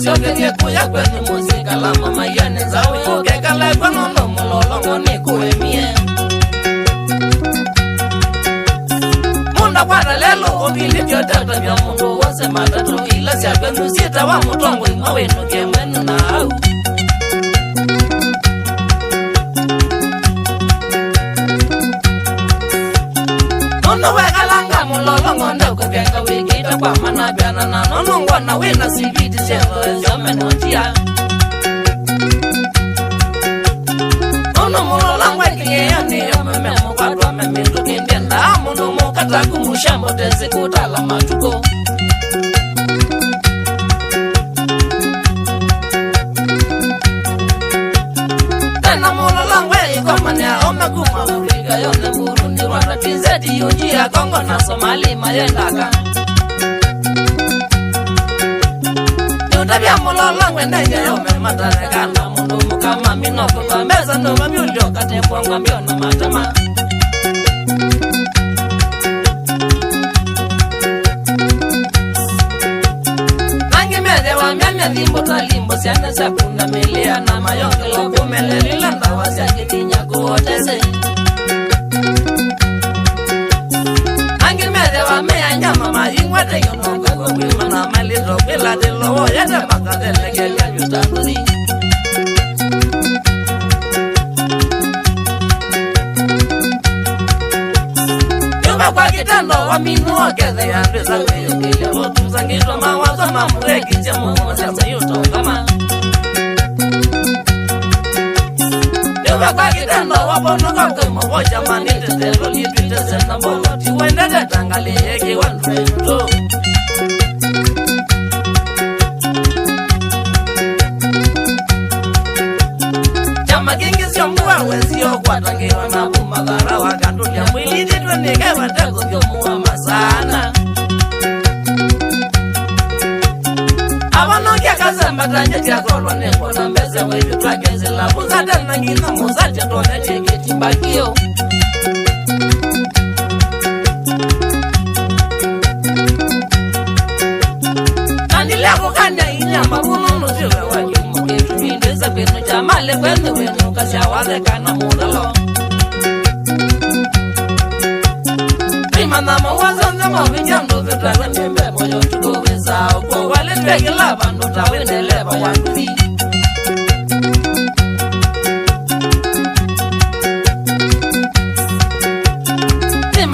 sioke kuya kwenu muzika la mama yane zawe yoke kala kwa nono mulolongo ni kuemie munda kwa lelo obili vyotata vya mundu wose matatu ila siya kwenu sita wa mutongo imawe nuke mwenu na au nono wekalanga mulolongo ndauka kenga wikita kwa manabiana na nono ngwana wina sibiti sevo zomeno tia nono mulolongo ekiyeyani yomeme mukwadwa memindu kindenda mundu mukata kumushambo tezi kutala matuko tena mulolongo ikomania omekuma uriga yone Burundi Rwanda TZ Ujia Kongo na Somali mayendaka Yutabia mulolongo ndenge yome matarekana mundu mukama minoko kwa meza noma miulio katembwanga miona matama Nangi mede wa mianya limbo talimbo siane sakuna melea na mayonge loku melelila ndawa siake tinya kuotese Mea nyama maingwete yonoka kwa wima na malito bila dilowo yete makadele gelia yutanduri Yuba kwa kitendo wa minuwa keze ya ndweza kuyo kilia Wotu zangitwa mawazo mamureki jemu sasa yuto kama Yuba kwa kitendo wa bonoka kama wacha manite telo liitwite sena boloti Wendete tangali eki wandwe yuto Chama kingi sio mbuwa wezio kwa tangiwa na bumadhara Wakandulia mwili ditwe nikewa teko vyo muwa masana Awanokia kazamba tanje tia kolwa neko na mbeze weju twakezi la Buzate na ngina muzate tone cheki timbakio Leko kanya inyama bununu siwe wajumu Kitu mindeza kwenu chamale kwenu wenu Kasi awaze kana mudalo Prima na mawazo nzama winyandu Vitrawe nimbe moyo tukoweza Uko wale twegi laba Nuta wende leba wanduvi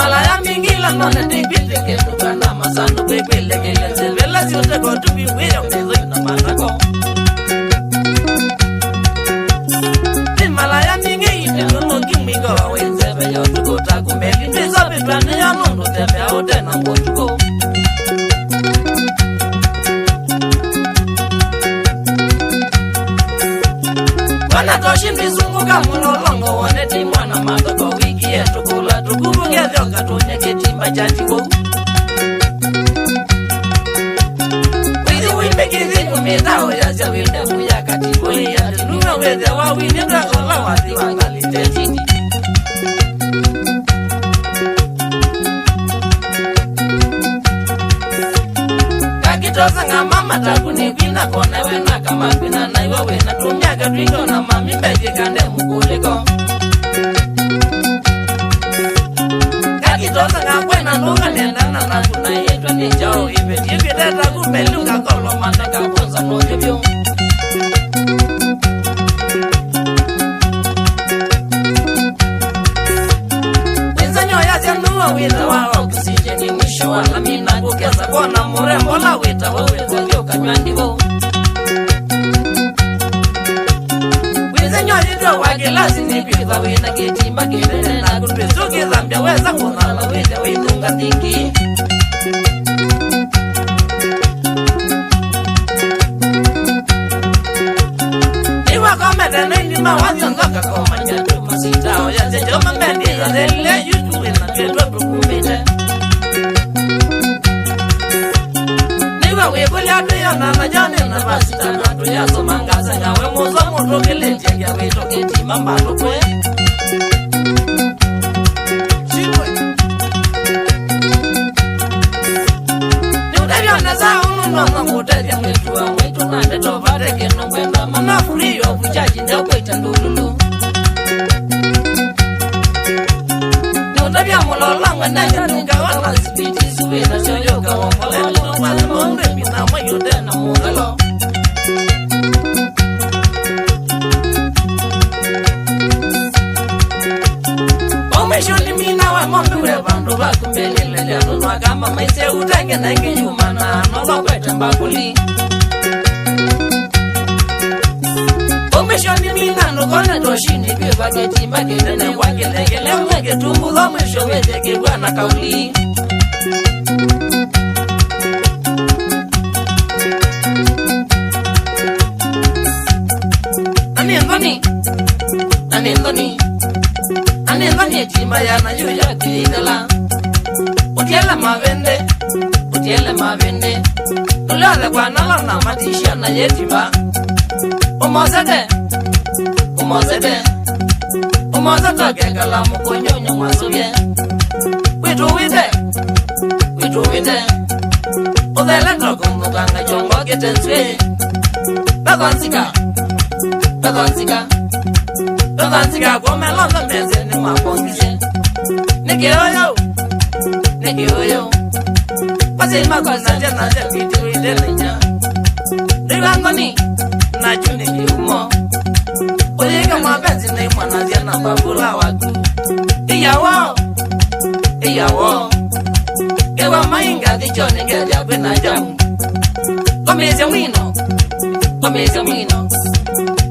Malaya mingila none tikpiti ketuka na masanu kwepele keleze Vela siote kotubi weyo mezo ina matako Malaya mingi ite nono kimingo wawenzebe yo tukota kumeli Nizo pitwane ya nono tepe aote na mbotuko Wana toshi mizunguka mulolongo Waneti mwana matoko wiki yetu kula Tukubuge vyoka tunye kitimba chatiwo Wizi wimbikizi kumitao ya zawilde kuya katiboli ya Nuwe weze wawini mrakola wazi wangalite chini Kakitosa nga mama takuni vina kone wena kama vina na iwa wena Tumyaga twingo na mami beji kande mukuliko Kakitosa nga kwena nunga nendana na kuna yetu ni jao Ibe tikiteta kumeluka kolo mandaka ponza mojibyo Wita wa oksijeni mwisho wa lamina kukeza kona murembo la wita wa wita vyoka nyandivo Wize nyojidwa wa gilasi nipiva wina kitimba kibene na kutwizuki zambia weza kunala wita witunga tiki Iwa komete nindima waziongoka komanya tumasitao ya zejoma mbendira zele yutu wina kweto tukumite Niwa wibuli atu ya nana jani na basita natu ya somangasa Nyawe muzo mutu kileti ya wito kitima mbalo kwe Niutevya neza unu nono mutevya mwitu wa mwitu na neto mbele lele nunwa kama maise utenge na inge yumana nolo kwete mbakuli Omishoni mina nukone toshini kwe bageti mbakete ne wakilegele mwege tumbulo mwisho weteke wana kauli Anendoni chimba ya na yuya kidala Utiele mavende Nulele kwa nala na matisha na yetimba Umozete kekala mukonyonyo mwasuye Witu wite Udele toko mukanga jongo kitenswe Dodansiga gome londo meze ni mapongise Nikioyo Pasi makosa jena vitu idelenya Rigangoni na juni kiumo Oyega mapenzi ni mwanazia na babula watu Iyawo Ewa mainga kichoni ngeja kwena jamu Komeze mwino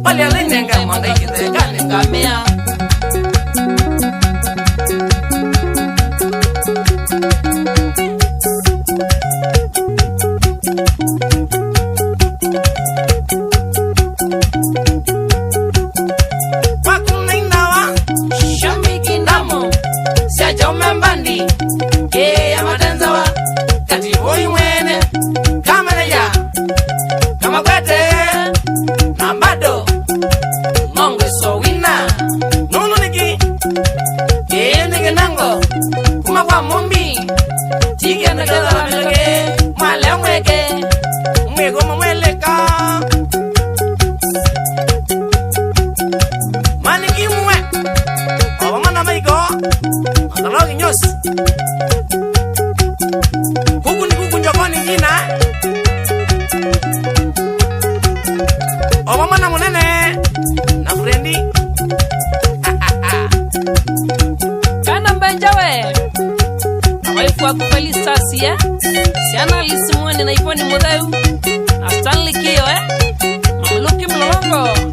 Pali alinenga mwanga ikizeka nengamea Wakunainawa Shambiki ndamo Siaja umembandi Kea matenzawa Kati hoi mwene Kamene ya Kama kwete Nambado Nongwe so wina Nunu niki Niki nango Kuma kwa mumbi Tige na gada la milage Mwale mweke Mwego mweleka Maniki mwe Owa mana maiko Andalogi nyos Kuku ni kuku njokoni jina Owa mana munene Na frendi Kana mbenjawe Awaifu wa kufelisasi Siana lisimwani na iponi mudeu Na Stanley Kio Mamluki mlolongo